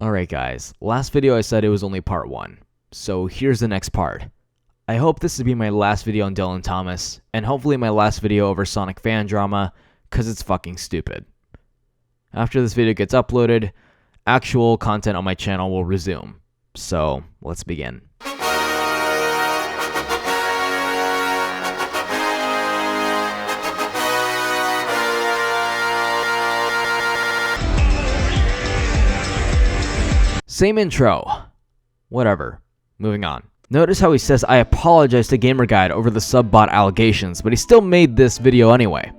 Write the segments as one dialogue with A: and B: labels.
A: Alright guys, last video I said it was only part 1, so here's the next part. I hope this will be my last video on Dillin Thomas, and hopefully my last video over Sonic fan drama, cause it's fucking stupid. After this video gets uploaded, actual content on my channel will resume, so let's begin. Same intro. Whatever. Moving on. Notice how he says I apologize to GamerGuide over the Subbot allegations, but he still made this video anyway.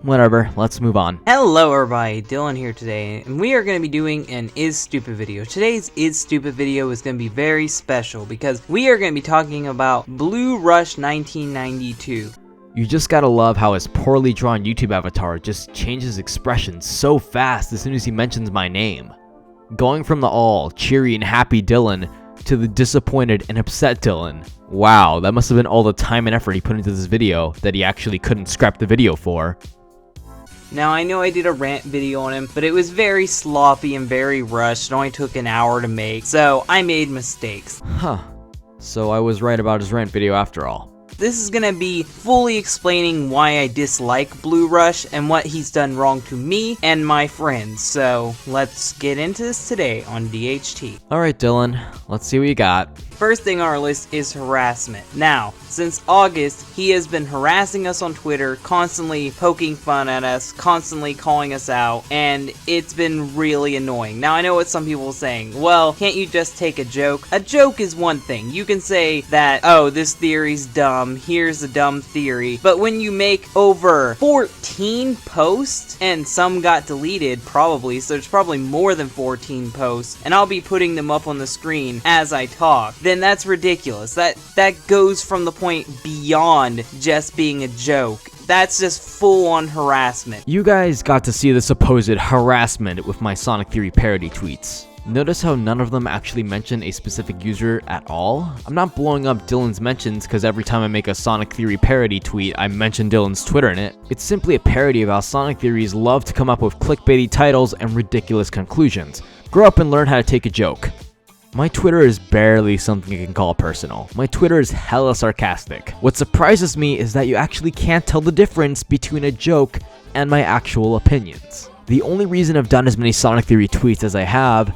A: Whatever, let's move on.
B: Hello everybody, Dylan here today, and we are going to be doing an Is Stupid video. Today's Is Stupid video is going to be very special because we are going to be talking about Blue Rush 1992.
A: You just gotta love how his poorly drawn YouTube avatar just changes expressions so fast as soon as he mentions my name. Going from the all cheery and happy Dillin to the disappointed and upset Dillin. Wow, that must have been all the time and effort he put into this video that he actually couldn't scrap the video for.
B: Now I know I did a rant video on him, but it was very sloppy and very rushed. It only took an hour to make, so I made mistakes.
A: Huh. So I was right about his rant video after all.
B: This is going to be fully explaining why I dislike Blue Rush and what he's done wrong to me and my friends. So let's get into this today on DHT.
A: Alright Dillin, let's see what you got.
B: First thing on our list is harassment. Now, since August, he has been harassing us on Twitter, constantly poking fun at us, constantly calling us out, and it's been really annoying. Now, I know what some people are saying. Well, can't you just take a joke? A joke is one thing. You can say that, oh, this theory's dumb, here's a dumb theory. But when you make over 14 posts, and some got deleted, probably, so there's probably more than 14 posts, and I'll be putting them up on the screen as I talk, then that's ridiculous. That goes from the point beyond just being a joke. That's just full-on harassment.
A: You guys got to see the supposed harassment with my Sonic Theory parody tweets. Notice how none of them actually mention a specific user at all? I'm not blowing up Dillin's mentions because every time I make a Sonic Theory parody tweet, I mention Dillin's Twitter in it. It's simply a parody of how Sonic Theories love to come up with clickbaity titles and ridiculous conclusions. Grow up and learn how to take a joke. My Twitter is barely something you can call personal. My Twitter is hella sarcastic. What surprises me is that you actually can't tell the difference between a joke and my actual opinions. The only reason I've done as many Sonic Theory tweets as I have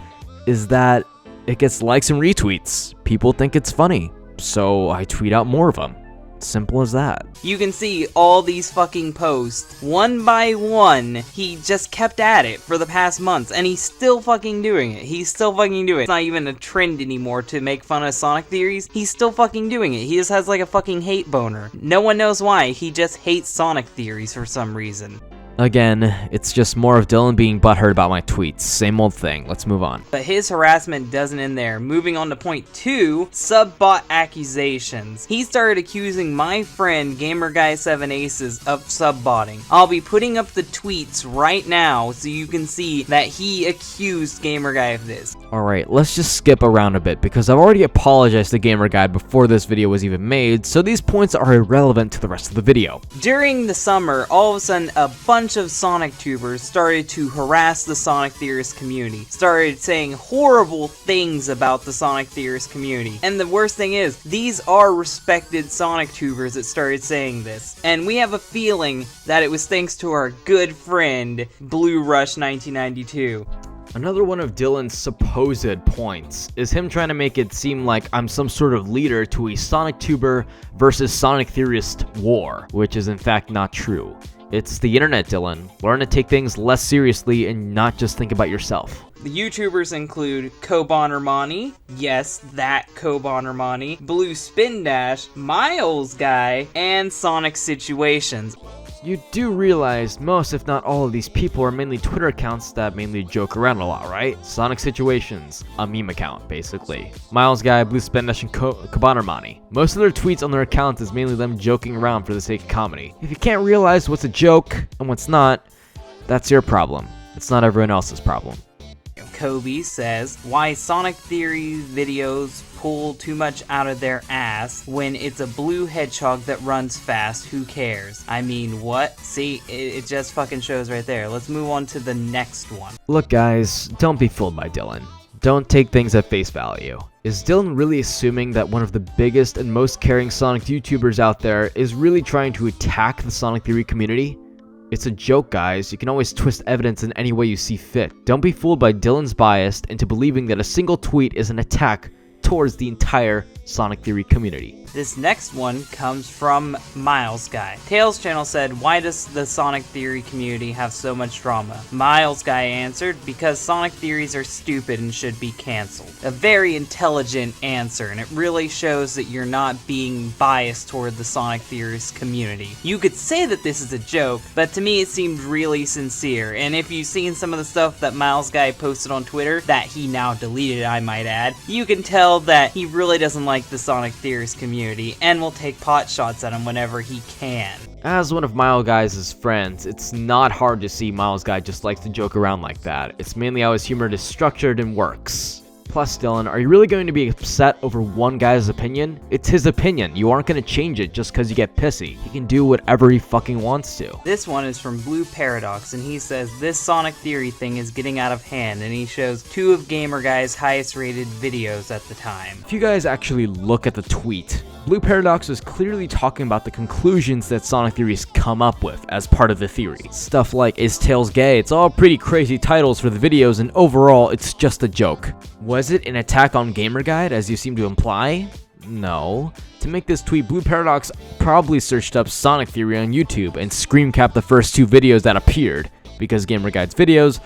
A: is that it gets likes and retweets. People think it's funny, so I tweet out more of them. Simple as that.
B: You can see all these fucking posts, one by one, he just kept at it for the past months, and he's still fucking doing it. He's still fucking doing it. It's not even a trend anymore to make fun of Sonic Theories. He's still fucking doing it. He just has like a fucking hate boner. No one knows why, he just hates Sonic Theories for some reason.
A: Again, it's just more of Dillin being butthurt about my tweets. Same old thing. Let's move on.
B: But his harassment doesn't end there. Moving on to point 2, Subbot accusations. He started accusing my friend GamerGuy7Aces of subbotting. I'll be putting up the tweets right now so you can see that he accused GamerGuy of this.
A: Alright, let's just skip around a bit because I've already apologized to GamerGuide before this video was even made, so these points are irrelevant to the rest of the video.
B: During the summer, all of a sudden a bunch of Sonic tubers started to harass the Sonic Theorist community, started saying horrible things about the Sonic Theorist community. And the worst thing is, these are respected Sonic tubers that started saying this. And we have a feeling that it was thanks to our good friend, Blue Rush 1992.
A: Another one of Dillin's supposed points is him trying to make it seem like I'm some sort of leader to a Sonic tuber versus Sonic Theorist war, which is in fact not true. It's the internet, Dillin. Learn to take things less seriously and not just think about yourself.
B: The YouTubers include Kobanermani, yes, that Kobanermani, Blue Spin Dash, Miles Guy, and Sonic Situations.
A: You do realize most, if not all, of these people are mainly Twitter accounts that mainly joke around a lot, right? Sonic Situations, a meme account, basically. Miles Guy, Blue Spin Dash, and Kobanermani. Most of their tweets on their accounts is mainly them joking around for the sake of comedy. If you can't realize what's a joke and what's not, that's your problem. It's not everyone else's problem.
B: Kobe says, why Sonic Theory videos pull too much out of their ass when it's a blue hedgehog that runs fast. Who cares? I mean, what? See, it just fucking shows right there. Let's move on to the next one.
A: Look guys, don't be fooled by Dillin. Don't take things at face value. Is Dillin really assuming that one of the biggest and most caring Sonic YouTubers out there is really trying to attack the Sonic Theory community? It's a joke, guys. You can always twist evidence in any way you see fit. Don't be fooled by Dillin's bias into believing that a single tweet is an attack towards the entire Sonic Theory community.
B: This next one comes from Miles Guy. Tails channel said, why does the Sonic Theory community have so much drama? Miles Guy answered, because Sonic theories are stupid and should be cancelled. A very intelligent answer, and it really shows that you're not being biased toward the Sonic theorist community. You could say that this is a joke, but to me it seemed really sincere, and if you've seen some of the stuff that Miles Guy posted on Twitter, that he now deleted I might add, you can tell that he really doesn't like the Sonic theorist community and will take pot shots at him whenever he can.
A: As one of Miles Guy's friends, it's not hard to see Miles Guy just likes to joke around like that. It's mainly how his humor is structured and works. Plus, Dillin, are you really going to be upset over one guy's opinion? It's his opinion. You aren't going to change it just because you get pissy. He can do whatever he fucking wants to.
B: This one is from Blue Paradox, and he says, this Sonic Theory thing is getting out of hand, and he shows 2 of Gamer Guy's highest rated videos at the time.
A: If you guys actually look at the tweet, Blue Paradox is clearly talking about the conclusions that Sonic Theories come up with as part of the theory. Stuff like, is Tails gay? It's all pretty crazy titles for the videos, and overall, it's just a joke. Was it an attack on Gamerguide, as you seem to imply? No. To make this tweet, Blue Paradox probably searched up Sonic Theory on YouTube and screen capped the first 2 videos that appeared, because Gamerguide's videos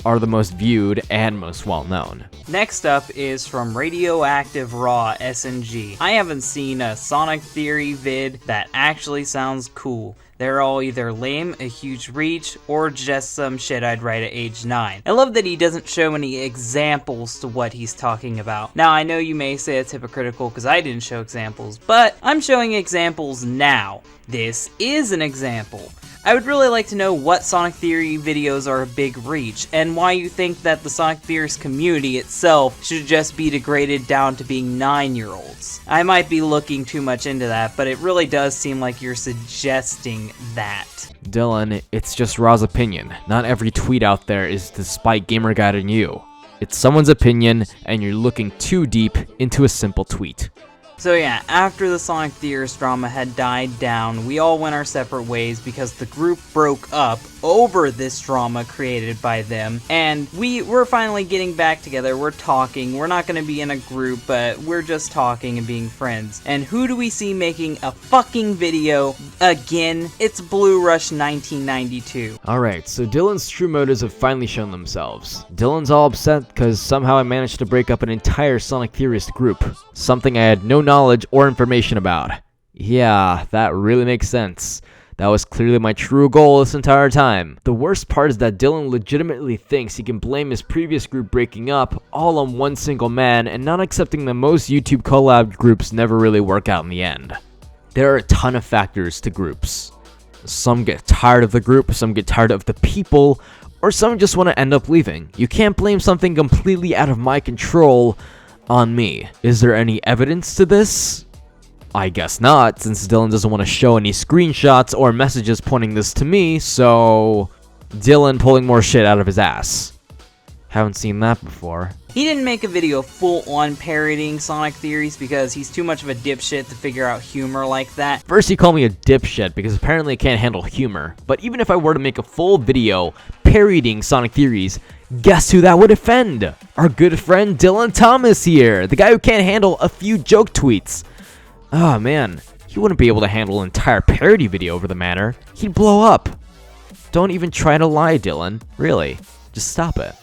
A: are the most viewed and most well known.
B: Next up is from Radioactive Raw SNG. I haven't seen a Sonic Theory vid that actually sounds cool. They're all either lame, a huge reach, or just some shit I'd write at age 9. I love that he doesn't show any examples to what he's talking about. Now, I know you may say it's hypocritical because I didn't show examples, but I'm showing examples now. This is an example. I would really like to know what Sonic Theory videos are a big reach, and why you think that the Sonic Theorist community itself should just be degraded down to being 9-year-olds. I might be looking too much into that, but it really does seem like you're suggesting that.
A: Dillin, it's just Raw's opinion. Not every tweet out there is to spite Gamerguide and you. It's someone's opinion, and you're looking too deep into a simple tweet.
B: So yeah, after the Sonic Theorist drama had died down, we all went our separate ways because the group broke up over this drama created by them, and we're finally getting back together. We're talking. We're not going to be in a group, but we're just talking and being friends. And who do we see making a fucking video again? It's Blue Rush 1992.
A: Alright, so Dillin's true motives have finally shown themselves. Dillin's all upset because somehow I managed to break up an entire Sonic Theorist group. Something I had no knowledge or information about. Yeah, that really makes sense. That was clearly my true goal this entire time. The worst part is that Dillin legitimately thinks he can blame his previous group breaking up all on one single man and not accepting that most YouTube collab groups never really work out in the end. There are a ton of factors to groups. Some get tired of the group, some get tired of the people, or some just want to end up leaving. You can't blame something completely out of my control on me. Is there any evidence to this? I guess not, since Dillin doesn't want to show any screenshots or messages pointing this to me, so Dillin pulling more shit out of his ass. Haven't seen that before.
B: He didn't make a video full-on parodying Sonic Theories because he's too much of a dipshit to figure out humor like that.
A: First he called me a dipshit because apparently I can't handle humor, but even if I were to make a full video parodying Sonic Theories, guess who that would offend? Our good friend Dillin Thomas here, the guy who can't handle a few joke tweets. Oh man, he wouldn't be able to handle an entire parody video over the matter. He'd blow up. Don't even try to lie, Dillin. Really, just stop it.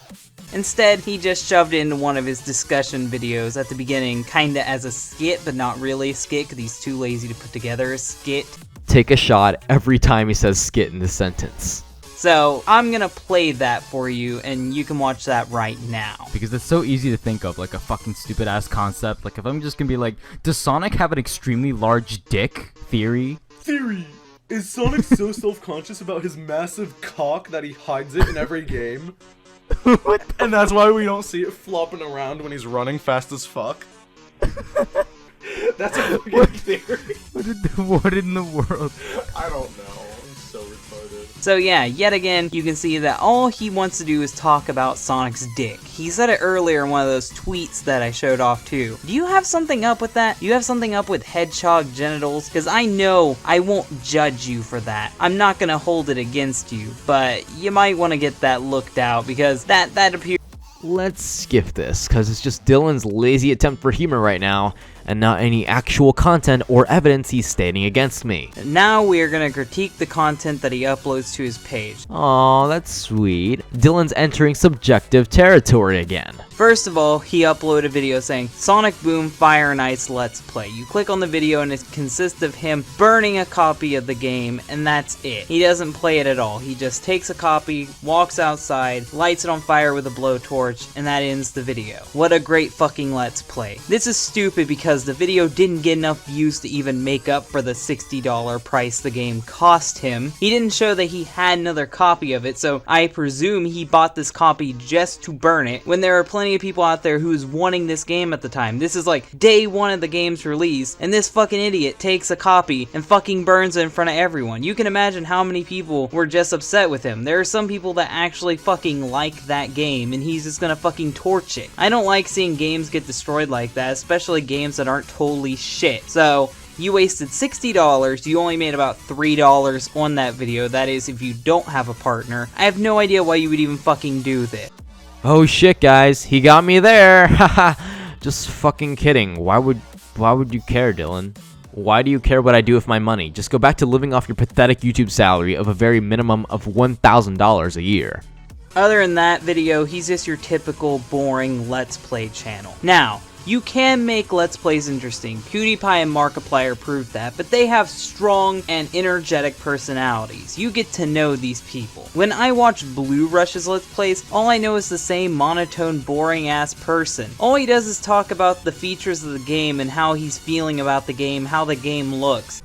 B: Instead, he just shoved it into one of his discussion videos at the beginning, kinda as a skit, but not really a skit because he's too lazy to put together a skit.
A: Take a shot every time he says skit in this sentence.
B: So, I'm gonna play that for you, and you can watch that right now.
C: Because it's so easy to think of, like a fucking stupid ass concept. Like, if I'm just gonna be like, does Sonic have an extremely large dick? Theory?
D: Is Sonic so self-conscious about his massive cock that he hides it in every game? And that's why we don't see it flopping around when he's running fast as fuck. That's a fucking theory.
C: What in the world?
D: I don't know. I'm so retarded.
B: So yeah, yet again, you can see that all he wants to do is talk about Sonic's dick. He said it earlier in one of those tweets that I showed off too. Do you have something up with that? Do you have something up with hedgehog genitals? Because I know I won't judge you for that. I'm not gonna hold it against you, but you might want to get that looked out because that appears.
A: Let's skip this, because it's just Dylan's lazy attempt for humor right now, and not any actual content or evidence he's stating against me.
B: Now we are gonna critique the content that he uploads to his page.
A: Aw, that's sweet. Dylan's entering subjective territory again.
B: First of all, he uploaded a video saying, Sonic Boom Fire and Ice Let's Play. You click on the video and it consists of him burning a copy of the game, and that's it. He doesn't play it at all. He just takes a copy, walks outside, lights it on fire with a blowtorch, and that ends the video. What a great fucking Let's Play. This is stupid because the video didn't get enough views to even make up for the $60 price the game cost him. He didn't show that he had another copy of it, so I presume he bought this copy just to burn it, when there are plenty of people out there who was wanting this game at the time. This is like day one of the game's release, and this fucking idiot takes a copy and fucking burns it in front of everyone. You can imagine how many people were just upset with him. There are some people that actually fucking like that game, and he's just gonna fucking torch it. I don't like seeing games get destroyed like that, especially games that aren't totally shit. So you wasted $60, you only made about $3 on that video. That is if you don't have a partner. I have no idea why you would even fucking do this.
A: Oh shit, guys, he got me there. Haha. Just fucking kidding. Why would you care, Dylan? Why do you care what I do with my money? Just go back to living off your pathetic YouTube salary of a very minimum of $1,000 a year.
B: Other than that video, he's just your typical boring Let's Play channel. Now, you can make Let's Plays interesting. PewDiePie and Markiplier proved that, but they have strong and energetic personalities. You get to know these people. When I watch Blue Rush's Let's Plays, all I know is the same monotone, boring-ass person. All he does is talk about the features of the game and how he's feeling about the game, how the game looks.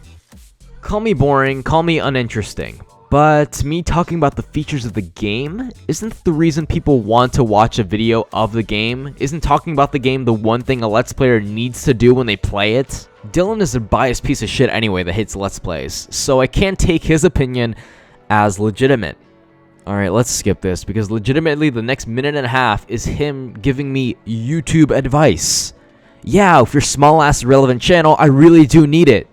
A: Call me boring, call me uninteresting. But me talking about the features of the game isn't the reason people want to watch a video of the game. Isn't talking about the game the one thing a Let's Player needs to do when they play it? Dylan is a biased piece of shit anyway that hates Let's Plays, so I can't take his opinion as legitimate. Alright, let's skip this, because legitimately the next minute and a half is him giving me YouTube advice. Yeah, with your small-ass irrelevant channel, I really do need it.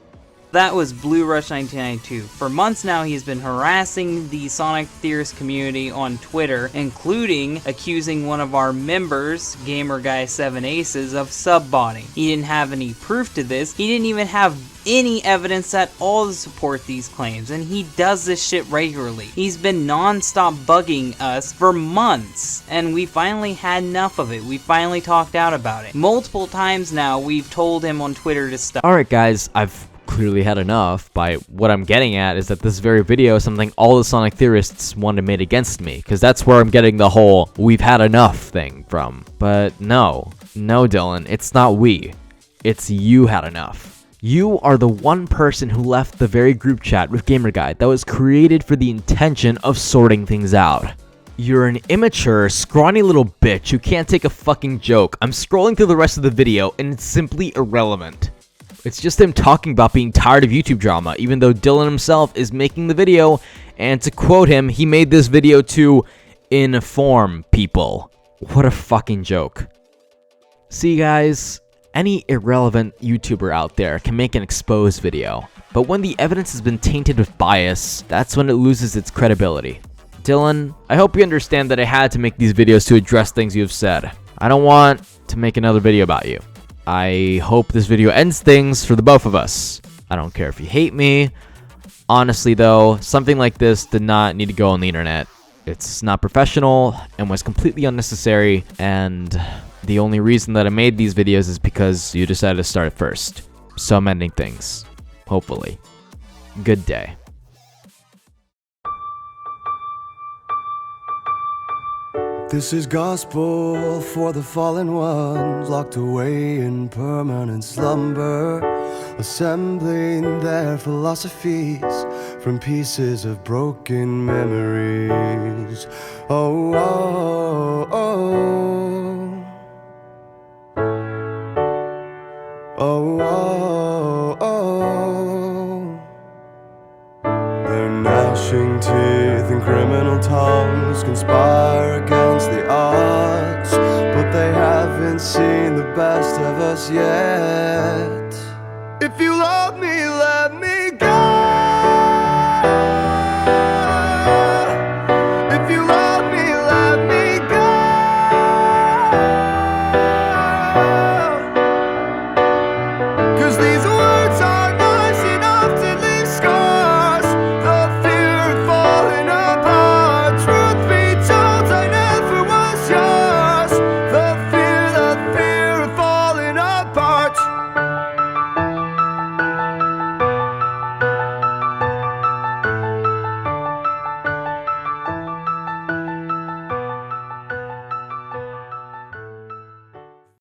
B: That was Blue Rush 1992. For months now, he's been harassing the Sonic Theorist community on Twitter, including accusing one of our members, GamerGuy7Aces, of subbotting. He didn't have any proof to this. He didn't even have any evidence at all to support these claims, and he does this shit regularly. He's been non-stop bugging us for months, and we finally had enough of it. We finally talked out about it. Multiple times now, we've told him on Twitter to stop.
A: Alright guys, I've clearly had enough. By what I'm getting at is that this very video is something all the Sonic theorists want to make against me, because that's where I'm getting the whole we've had enough thing from. But no, Dylan, it's not we. It's you had enough. You are the one person who left the very group chat with GamerGuide that was created for the intention of sorting things out. You're an immature, scrawny little bitch who can't take a fucking joke. I'm scrolling through the rest of the video and it's simply irrelevant. It's just him talking about being tired of YouTube drama, even though Dylan himself is making the video, and to quote him, he made this video to inform people. What a fucking joke. See guys, any irrelevant YouTuber out there can make an exposed video, but when the evidence has been tainted with bias, that's when it loses its credibility. Dylan, I hope you understand that I had to make these videos to address things you have said. I don't want to make another video about you. I hope this video ends things for the both of us. I don't care if you hate me. Honestly though, something like this did not need to go on the internet. It's not professional and was completely unnecessary, and the only reason that I made these videos is because you decided to start it first. So I'm ending things. Hopefully. Good day.
E: This is gospel for the fallen ones, locked away in permanent slumber, assembling their philosophies from pieces of broken memories. Oh, oh, oh. Oh, oh, oh. Their gnashing teeth and criminal tongues conspire against the odds, but they haven't seen the best of us yet. If you love me